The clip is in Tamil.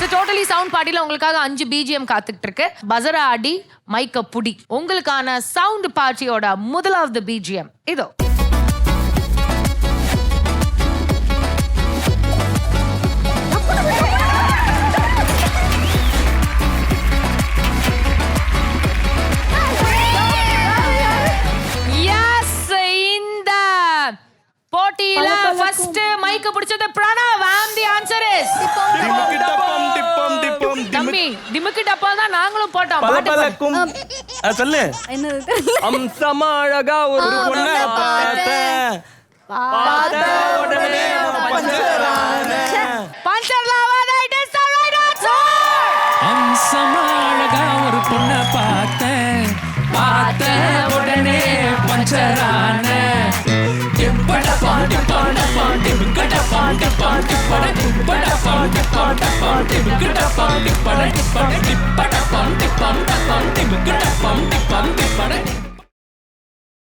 So totally sound partyல உங்களுக்காக 5 BGM காத்துட்டு இருக்கு. பஸர ஆடி மைக்க புடி. உங்களுக்கான சவுண்ட் பார்ட்டியோட முதலாவது BGM இதோ. போட்டியில ஃபர்ஸ்ட் மைக் பிடிச்சது Pranav and the answer is தம்பி டிமுக்கு டப்பா தான் நாங்களும் போட்டோம் பலபலக்கும் சொல்லு என்னது அம்சமா அழகா ஒரு பொண்ணை பார்த்தேன் பார்த்த உடனே பஞ்சர்லாவாத it is the right answer அம்சமா அழகா ஒரு பொண்ணை பார்த்தேன் பார்த்த உடனே பஞ்சரான டிப்பட பாண்டி பாண்ட பாண்டி விக்கட பாண்டி பாண்டி பட டிப்பட பாண்டி பாண்ட பாண்டி விக்கட பாண்டி பட டிப்பட டிப்பட பாண்டி பாண்ட பாண்டி விக்கட